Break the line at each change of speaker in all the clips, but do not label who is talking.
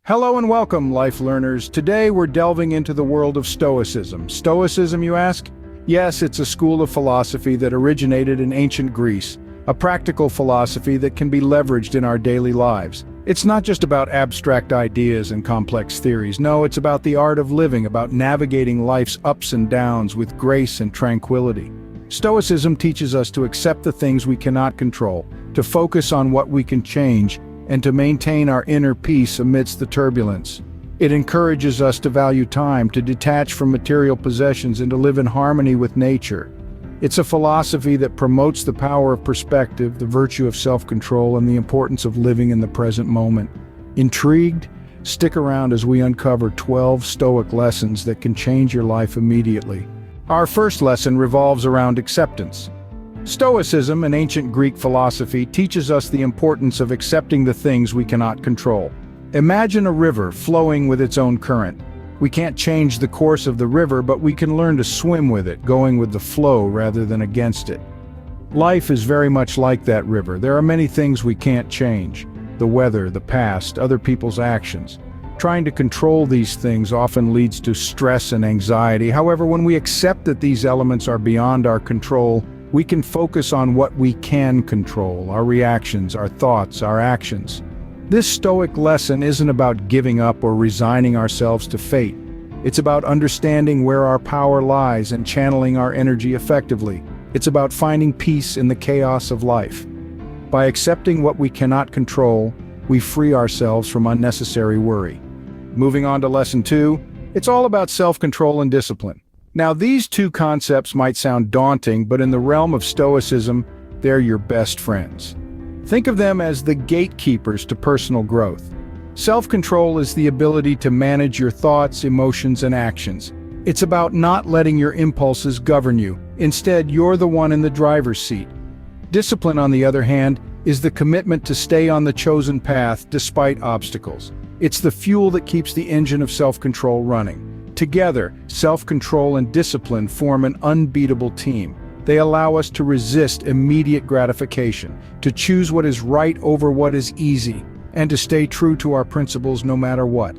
Hello and welcome, life learners. Today we're delving into the world of Stoicism. Stoicism, you ask? Yes, it's a school of philosophy that originated in ancient Greece, a practical philosophy that can be leveraged in our daily lives. It's not just about abstract ideas and complex theories. No, it's about the art of living, about navigating life's ups and downs with grace and tranquility. Stoicism teaches us to accept the things we cannot control, to focus on what we can change, and to maintain our inner peace amidst the turbulence. It encourages us to value time, to detach from material possessions, and to live in harmony with nature. It's a philosophy that promotes the power of perspective, the virtue of self-control, and the importance of living in the present moment. Intrigued? Stick around as we uncover 12 Stoic lessons that can change your life immediately. Our first lesson revolves around acceptance. Stoicism, an ancient Greek philosophy, teaches us the importance of accepting the things we cannot control. Imagine a river flowing with its own current. We can't change the course of the river, but we can learn to swim with it, going with the flow rather than against it. Life is very much like that river. There are many things we can't change: the weather, the past, other people's actions. Trying to control these things often leads to stress and anxiety. However, when we accept that these elements are beyond our control, we can focus on what we can control: our reactions, our thoughts, our actions. This Stoic lesson isn't about giving up or resigning ourselves to fate. It's about understanding where our power lies and channeling our energy effectively. It's about finding peace in the chaos of life. By accepting what we cannot control, we free ourselves from unnecessary worry. Moving on to lesson 2, it's all about self-control and discipline. Now, these two concepts might sound daunting, but in the realm of Stoicism, they're your best friends. Think of them as the gatekeepers to personal growth. Self-control is the ability to manage your thoughts, emotions, and actions. It's about not letting your impulses govern you. Instead, you're the one in the driver's seat. Discipline, on the other hand, is the commitment to stay on the chosen path despite obstacles. It's the fuel that keeps the engine of self-control running. Together, self-control and discipline form an unbeatable team. They allow us to resist immediate gratification, to choose what is right over what is easy, and to stay true to our principles no matter what.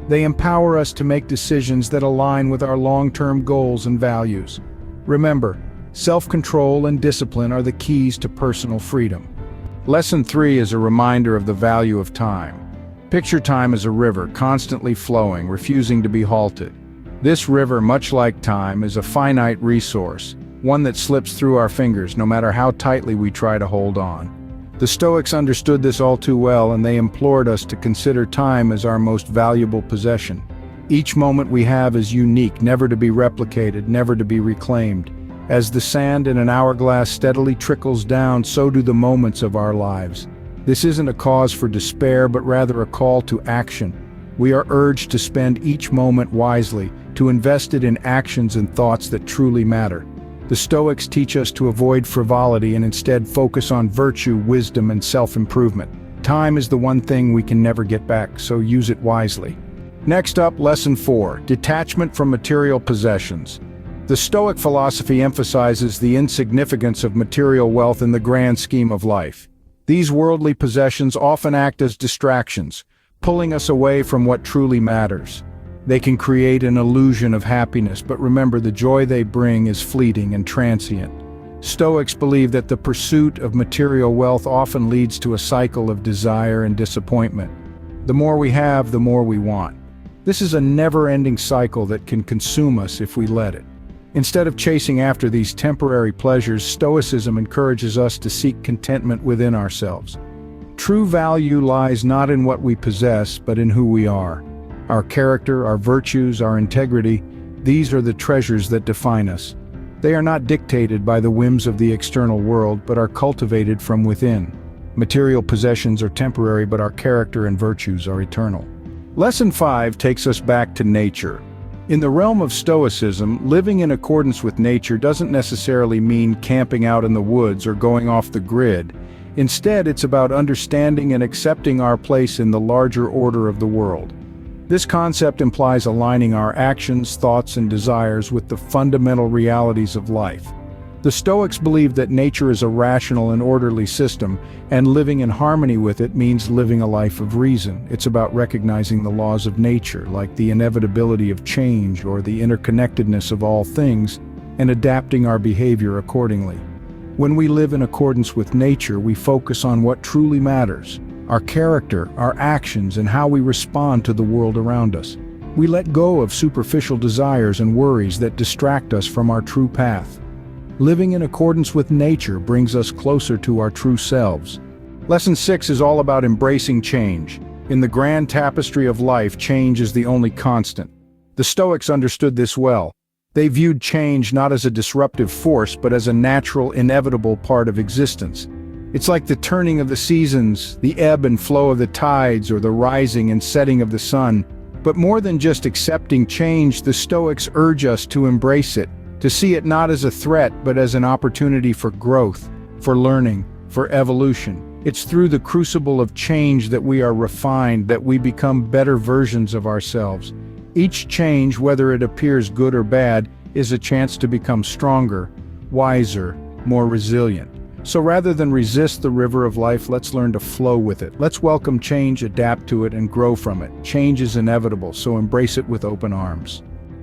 They empower us to make decisions that align with our long-term goals and values. Remember, self-control and discipline are the keys to personal freedom. Lesson 3 is a reminder of the value of time. Picture time as a river, constantly flowing, refusing to be halted. This river, much like time, is a finite resource, one that slips through our fingers no matter how tightly we try to hold on. The Stoics understood this all too well, and they implored us to consider time as our most valuable possession. Each moment we have is unique, never to be replicated, never to be reclaimed. As the sand in an hourglass steadily trickles down, so do the moments of our lives. This isn't a cause for despair, but rather a call to action. We are urged to spend each moment wisely, to invest it in actions and thoughts that truly matter. The Stoics teach us to avoid frivolity and instead focus on virtue, wisdom, and self-improvement. Time is the one thing we can never get back, so use it wisely. Next up, lesson 4, detachment from material possessions. The Stoic philosophy emphasizes the insignificance of material wealth in the grand scheme of life. These worldly possessions often act as distractions, pulling us away from what truly matters. They can create an illusion of happiness, but remember, the joy they bring is fleeting and transient. Stoics believe that the pursuit of material wealth often leads to a cycle of desire and disappointment. The more we have, the more we want. This is a never-ending cycle that can consume us if we let it. Instead of chasing after these temporary pleasures, Stoicism encourages us to seek contentment within ourselves. True value lies not in what we possess, but in who we are. Our character, our virtues, our integrity, these are the treasures that define us. They are not dictated by the whims of the external world, but are cultivated from within. Material possessions are temporary, but our character and virtues are eternal. Lesson 5 takes us back to nature. In the realm of Stoicism, living in accordance with nature doesn't necessarily mean camping out in the woods or going off the grid. Instead, it's about understanding and accepting our place in the larger order of the world. This concept implies aligning our actions, thoughts, and desires with the fundamental realities of life. The Stoics believed that nature is a rational and orderly system, and living in harmony with it means living a life of reason. It's about recognizing the laws of nature, like the inevitability of change or the interconnectedness of all things, and adapting our behavior accordingly. When we live in accordance with nature, we focus on what truly matters: our character, our actions, and how we respond to the world around us. We let go of superficial desires and worries that distract us from our true path. Living in accordance with nature brings us closer to our true selves. Lesson 6 is all about embracing change. In the grand tapestry of life, change is the only constant. The Stoics understood this well. They viewed change not as a disruptive force, but as a natural, inevitable part of existence. It's like the turning of the seasons, the ebb and flow of the tides, or the rising and setting of the sun. But more than just accepting change, the Stoics urge us to embrace it, to see it not as a threat, but as an opportunity for growth, for learning, for evolution. It's through the crucible of change that we are refined, that we become better versions of ourselves. Each change, whether it appears good or bad, is a chance to become stronger, wiser, more resilient. So rather than resist the river of life, let's learn to flow with it. Let's welcome change, adapt to it, and grow from it. Change is inevitable, so embrace it with open arms.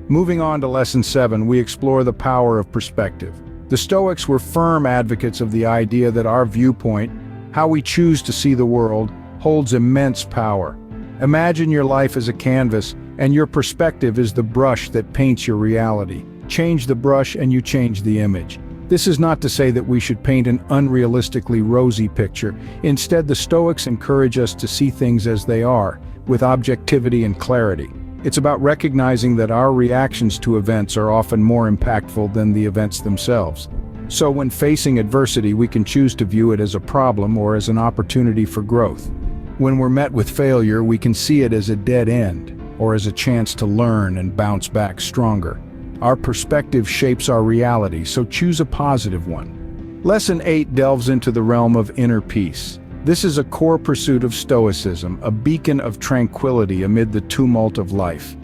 Moving on to Lesson 7, we explore the power of perspective. The Stoics were firm advocates of the idea that our viewpoint, how we choose to see the world, holds immense power. Imagine your life as a canvas, and your perspective is the brush that paints your reality. Change the brush and you change the image. This is not to say that we should paint an unrealistically rosy picture. Instead, the Stoics encourage us to see things as they are, with objectivity and clarity. It's about recognizing that our reactions to events are often more impactful than the events themselves. So when facing adversity, we can choose to view it as a problem or as an opportunity for growth. When we're met with failure, we can see it as a dead end, or as a chance to learn and bounce back stronger. Our perspective shapes our reality, so choose a positive one. Lesson 8 delves into the realm of inner peace. This is a core pursuit of Stoicism, a beacon of tranquility amid the tumult of life.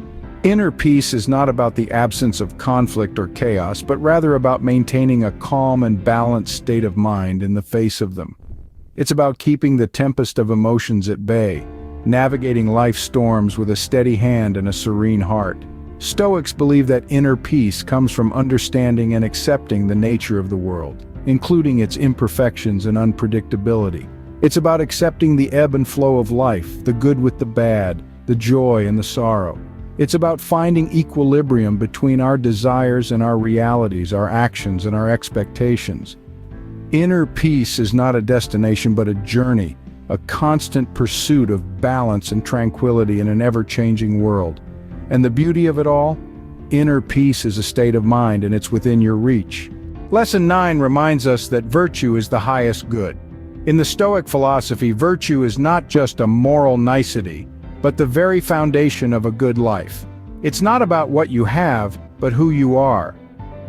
Inner peace is not about the absence of conflict or chaos, but rather about maintaining a calm and balanced state of mind in the face of them. It's about keeping the tempest of emotions at bay, navigating life's storms with a steady hand and a serene heart. Stoics believe that inner peace comes from understanding and accepting the nature of the world, including its imperfections and unpredictability. It's about accepting the ebb and flow of life, the good with the bad, the joy and the sorrow. It's about finding equilibrium between our desires and our realities, our actions and our expectations. Inner peace is not a destination but a journey, a constant pursuit of balance and tranquility in an ever-changing world. And the beauty of it all? Inner peace is a state of mind, and it's within your reach. Lesson 9 reminds us that virtue is the highest good. In the Stoic philosophy, virtue is not just a moral nicety, but the very foundation of a good life. It's not about what you have, but who you are.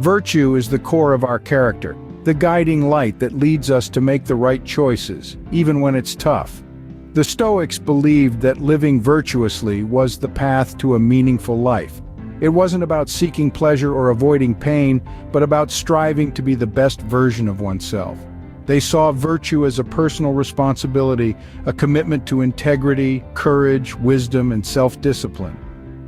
Virtue is the core of our character, the guiding light that leads us to make the right choices, even when it's tough. The Stoics believed that living virtuously was the path to a meaningful life. It wasn't about seeking pleasure or avoiding pain, but about striving to be the best version of oneself. They saw virtue as a personal responsibility, a commitment to integrity, courage, wisdom, and self-discipline.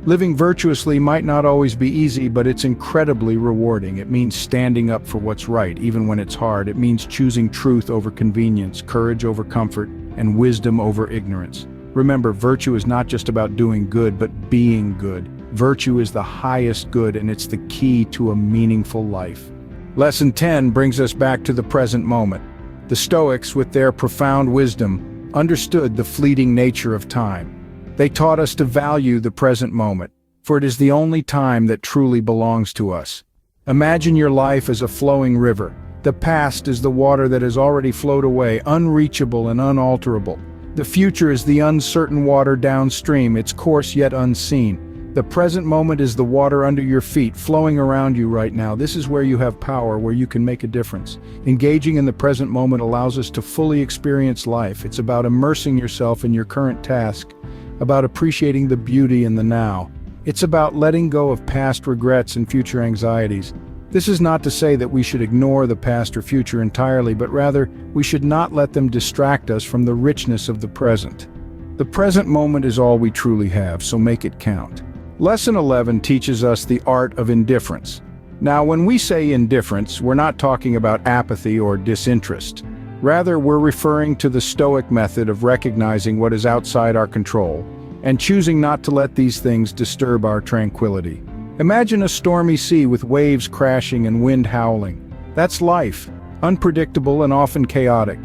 Living virtuously might not always be easy, but it's incredibly rewarding. It means standing up for what's right, even when it's hard. It means choosing truth over convenience, courage over comfort, and wisdom over ignorance. Remember, virtue is not just about doing good, but being good. Virtue is the highest good, and it's the key to a meaningful life. Lesson 10 brings us back to the present moment. The Stoics, with their profound wisdom, understood the fleeting nature of time. They taught us to value the present moment, for it is the only time that truly belongs to us. Imagine your life as a flowing river. The past is the water that has already flowed away, unreachable and unalterable. The future is the uncertain water downstream, its course yet unseen. The present moment is the water under your feet, flowing around you right now. This is where you have power, where you can make a difference. Engaging in the present moment allows us to fully experience life. It's about immersing yourself in your current task, about appreciating the beauty in the now. It's about letting go of past regrets and future anxieties. This is not to say that we should ignore the past or future entirely, but rather, we should not let them distract us from the richness of the present. The present moment is all we truly have, so make it count. Lesson 11 teaches us the art of indifference. Now, when we say indifference, we're not talking about apathy or disinterest. Rather, we're referring to the Stoic method of recognizing what is outside our control and choosing not to let these things disturb our tranquility. Imagine a stormy sea with waves crashing and wind howling. That's life, unpredictable and often chaotic.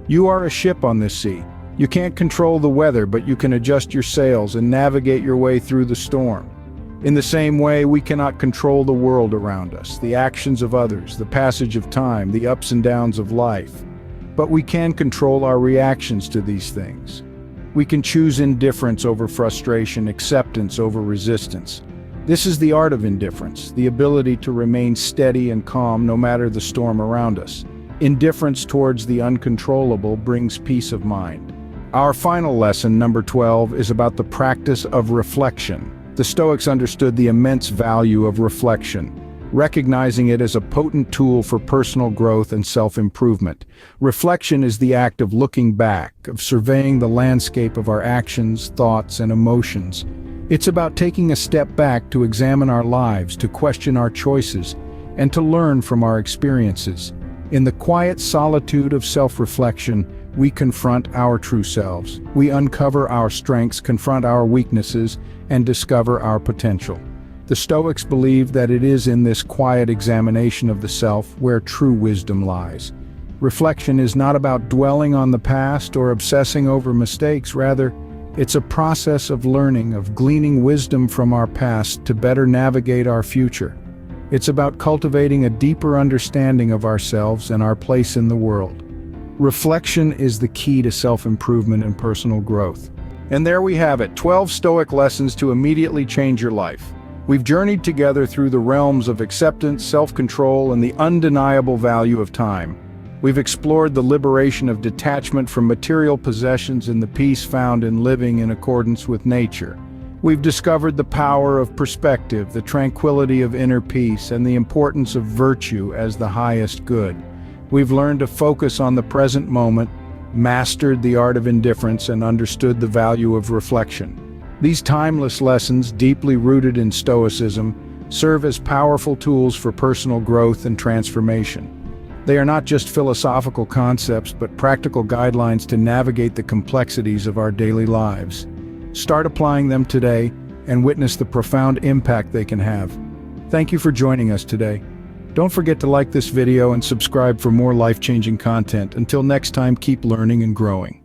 You are a ship on this sea. You can't control the weather, but you can adjust your sails and navigate your way through the storm. In the same way, we cannot control the world around us, the actions of others, the passage of time, the ups and downs of life. But we can control our reactions to these things. We can choose indifference over frustration, acceptance over resistance. This is the art of indifference, the ability to remain steady and calm no matter the storm around us. Indifference towards the uncontrollable brings peace of mind. Our final lesson, number 12, is about the practice of reflection. The Stoics understood the immense value of reflection, recognizing it as a potent tool for personal growth and self-improvement. Reflection is the act of looking back, of surveying the landscape of our actions, thoughts, and emotions. It's about taking a step back to examine our lives, to question our choices, and to learn from our experiences. In the quiet solitude of self-reflection, we confront our true selves. We uncover our strengths, confront our weaknesses, and discover our potential. The Stoics believed that it is in this quiet examination of the self where true wisdom lies. Reflection is not about dwelling on the past or obsessing over mistakes. Rather, it's a process of learning, of gleaning wisdom from our past to better navigate our future. It's about cultivating a deeper understanding of ourselves and our place in the world. Reflection is the key to self-improvement and personal growth. And there we have it, 12 Stoic lessons to immediately change your life. We've journeyed together through the realms of acceptance, self-control, and the undeniable value of time. We've explored the liberation of detachment from material possessions and the peace found in living in accordance with nature. We've discovered the power of perspective, the tranquility of inner peace, and the importance of virtue as the highest good. We've learned to focus on the present moment, mastered the art of indifference, and understood the value of reflection. These timeless lessons, deeply rooted in Stoicism, serve as powerful tools for personal growth and transformation. They are not just philosophical concepts, but practical guidelines to navigate the complexities of our daily lives. Start applying them today and witness the profound impact they can have. Thank you for joining us today. Don't forget to like this video and subscribe for more life-changing content. Until next time, keep learning and growing.